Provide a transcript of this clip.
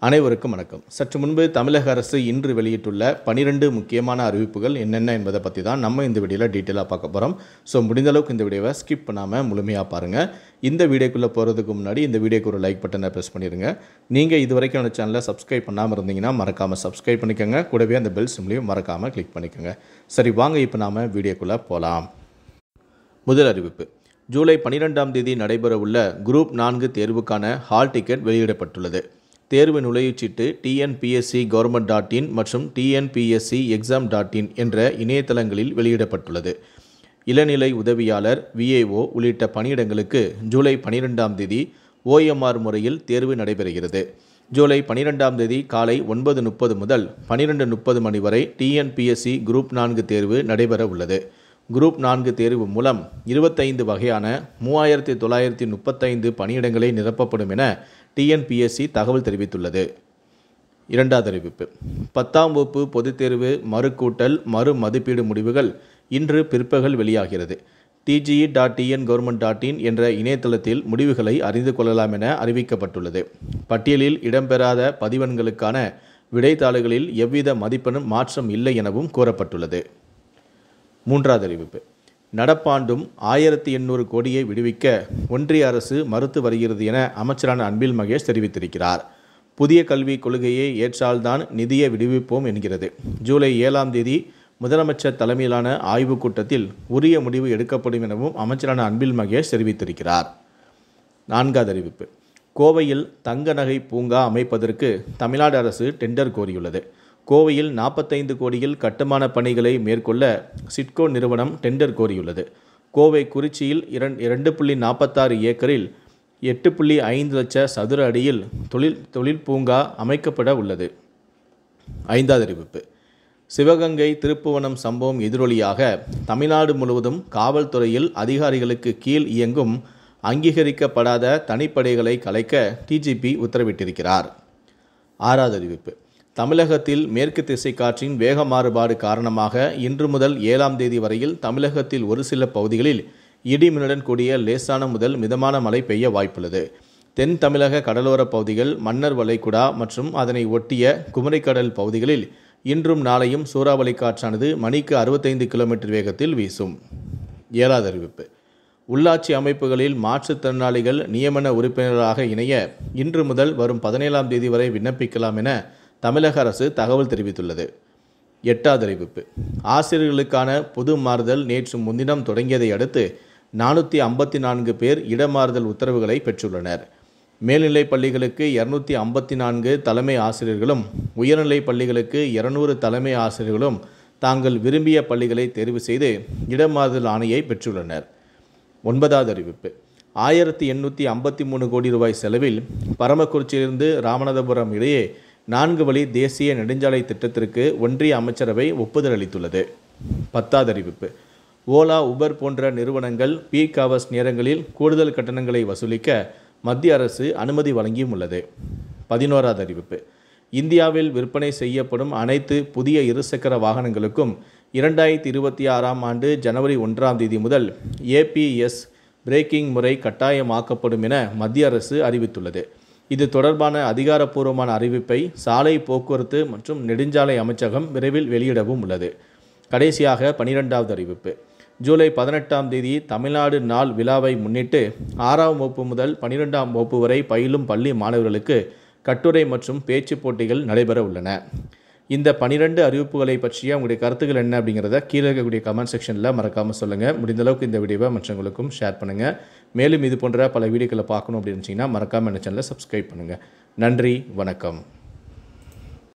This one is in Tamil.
அனைவருக்கும் வணக்கம். சற்று முன்பு தமிழக அரசு இன்று வெளியிட்டுள்ள 12 முக்கியமான அறிவிப்புகள் என்னென்ன என்பதை பற்றி தான் நம்ம இந்த வீடியோவில் டீட்டெயிலாக பார்க்க போகிறோம். ஸோ முடிந்த அளவுக்கு இந்த வீடியோவை ஸ்கிப் பண்ணாமல் முழுமையாக பாருங்கள். இந்த வீடியோக்குள்ளே போகிறதுக்கு முன்னாடி இந்த வீடியோக்கு ஒரு லைக் பட்டனை ப்ரெஸ் பண்ணிடுங்க. நீங்கள் இது வரைக்கும் அந்த சேனலை சப்ஸ்கிரைப் பண்ணாமல் இருந்தீங்கன்னா மறக்காமல் சப்ஸ்கிரைப் பண்ணிக்கோங்க. கூடவே அந்த பெல் சிம்லையும் மறக்காமல் கிளிக் பண்ணிக்கோங்க. சரி, வாங்க இப்போ நாம் வீடியோக்குள்ளே போகலாம். முதல் அறிவிப்பு: ஜூலை 12ஆம் தேதி நடைபெறவுள்ள குரூப் 4 தேர்வுக்கான ஹால் டிக்கெட் வெளியிடப்பட்டுள்ளது. தேர்வு நுழைவுச்சீட்டு TNPSC-Government.in மற்றும் TNPSC-Exam.in என்ற இணையதளங்களில் வெளியிடப்பட்டுள்ளது. இளநிலை உதவியாளர், VAO உள்ளிட்ட பணியிடங்களுக்கு ஜூலை 12ஆம் தேதி OMR முறையில் தேர்வு நடைபெறுகிறது. ஜூலை 12ஆம் தேதி காலை 9:30 முதல் 12:30 மணி வரை TNPSC குரூப் 4 தேர்வு நடைபெற உள்ளது. குரூப் 4 தேர்வு மூலம் 25 வகையான 3935 பணியிடங்களை நிரப்பப்படும் என TNPSC தகவல் தெரிவித்துள்ளது. இரண்டாவது அறிவிப்பு: 10ஆம் வகுப்பு பொதுத் தேர்வு மறுகூட்டல் மறு மதிப்பீடு முடிவுகள் இன்று பிற்பகல் வெளியாகிறது. TGE.TN-Government.in என்ற இணையதளத்தில் முடிவுகளை அறிந்து கொள்ளலாம் என அறிவிக்கப்பட்டுள்ளது. பட்டியலில் இடம்பெறாத பதிவெண்களுக்கான விடைத்தாள்களில் எவ்வித மதிப்பெண்ணும் மாற்றம் இல்லை எனவும் கூறப்பட்டுள்ளது. மூன்றாவது அறிவிப்பு: நடப்பாண்டும் 1800 கோடியை விடுவிக்க ஒன்றிய அரசு மறுத்து வருகிறது என அமைச்சரான அன்பில் மகேஷ் தெரிவித்திருக்கிறார். புதிய கல்விக் கொள்கையை ஏற்றால்தான் நிதியை விடுவிப்போம் என்கிறது. ஜூலை 7ஆம் தேதி முதலமைச்சர் தலைமையிலான ஆய்வுக் கூட்டத்தில் உரிய முடிவு எடுக்கப்படும் எனவும் அமைச்சரான அன்பில் மகேஷ் தெரிவித்திருக்கிறார். நான்காவது அறிவிப்பு: கோவையில் தங்க நகை பூங்கா அமைப்பதற்கு தமிழ்நாடு அரசு டெண்டர் கோரியுள்ளது. கோவையில் 45 கோடியில் கட்டுமான பணிகளை மேற்கொள்ள சிட்கோ நிறுவனம் டெண்டர் கோரியுள்ளது. கோவை குறிச்சியில் 2.46 ஏக்கரில் 8.5 லட்ச சதுர அடியில் தொழில் பூங்கா அமைக்கப்பட உள்ளது. ஐந்தாவது அறிவிப்பு: சிவகங்கை திருப்புவனம் சம்பவம் எதிரொலியாக தமிழ்நாடு முழுவதும் காவல்துறையில் அதிகாரிகளுக்கு கீழ் இயங்கும் அங்கீகரிக்கப்படாத தனிப்படைகளை கலைக்க DGP உத்தரவிட்டிருக்கிறார். ஆறாவது அறிவிப்பு: தமிழகத்தில் மேற்கு திசை காற்றின் வேக மாறுபாடு காரணமாக இன்று முதல் 7ஆம் தேதி வரையில் தமிழகத்தில் ஒரு சில பகுதிகளில் இடிமின்னுடன் கூடிய லேசான முதல் மிதமான மழை பெய்ய வாய்ப்புள்ளது. தென் தமிழக கடலோர பகுதிகள், மன்னார் வளைகுடா மற்றும் அதனை ஒட்டிய குமரிக்கடல் பகுதிகளில் இன்றும் நாளையும் சூறாவளி காற்றானது மணிக்கு 65 கிலோமீட்டர் வேகத்தில் வீசும். ஏழாவது அறிவிப்பு: உள்ளாட்சி அமைப்புகளில் மாற்றுத்திறனாளிகள் நியமன உறுப்பினராக இணைய இன்று முதல் வரும் 17ஆம் தேதி வரை விண்ணப்பிக்கலாம் என தமிழக அரசு தகவல் தெரிவித்துள்ளது. எட்டாவது அறிவிப்பு: ஆசிரியர்களுக்கான பொது மாறுதல் நேற்று முன்தினம் தொடங்கியதை அடுத்து 454 பேர் இடமாறுதல் உத்தரவுகளை பெற்றுள்ளனர். மேல்நிலைப் பள்ளிகளுக்கு 254 தலைமை ஆசிரியர்களும் உயர்நிலைப் பள்ளிகளுக்கு 200 தலைமை ஆசிரியர்களும் தாங்கள் விரும்பிய பள்ளிகளை தேர்வு செய்து இடமாறுதல் ஆணையை பெற்றுள்ளனர். ஒன்பதாவது அறிவிப்பு: 1853 கோடி ரூபாய் செலவில் பரமக்குறிச்சியிலிருந்து ராமநாதபுரம் இடையே 4 வழி தேசிய நெடுஞ்சாலை திட்டத்திற்கு ஒன்றிய அமைச்சரவை ஒப்புதல் அளித்துள்ளது. 10வது அறிவிப்பு: ஓலா, உபர் போன்ற நிறுவனங்கள் பீக் ஹவர்ஸ் நேரங்களில் கூடுதல் கட்டணங்களை வசூலிக்க மத்திய அரசு அனுமதி வழங்கியும் உள்ளது. 11வது அறிவிப்பு: இந்தியாவில் விற்பனை செய்யப்படும் அனைத்து புதிய இருசக்கர வாகனங்களுக்கும் 2026ஆம் ஆண்டு ஜனவரி 1ஆம் தேதி முதல் APS பிரேக்கிங் முறை கட்டாயமாக்கப்படும் என மத்திய அரசு அறிவித்துள்ளது. இது தொடர்பான அதிகாரப்பூர்வமான அறிவிப்பை சாலை போக்குவரத்து மற்றும் நெடுஞ்சாலை அமைச்சகம் விரைவில் வெளியிடவும் உள்ளது. கடைசியாக 12வது அறிவிப்பு: ஜூலை 18ஆம் தேதி தமிழ்நாடு நாள் விழாவை முன்னிட்டு 6ஆம் வகுப்பு முதல் 12ஆம் வகுப்பு வரை பயிலும் பள்ளி மாணவர்களுக்கு கட்டுரை மற்றும் பேச்சு போட்டிகள் நடைபெற உள்ளன. இந்த 12 அறிவிப்புகளை பற்றிய உங்களுடைய கருத்துக்கள் என்ன அப்படிங்கிறத கீழே இருக்கக்கூடிய கமெண்ட் செக்ஷனில் மறக்காமல் சொல்லுங்கள். முடிந்தளவுக்கு இந்த வீடியோவை மற்றவங்களுக்கும் ஷேர் பண்ணுங்கள். மேலும் இது போன்ற பல வீடியோக்களை பார்க்கணும் அப்படின்னு நினச்சிங்கன்னா மறக்காமல் இந்த சேனலை சப்ஸ்கிரைப் பண்ணுங்கள். நன்றி, வணக்கம்.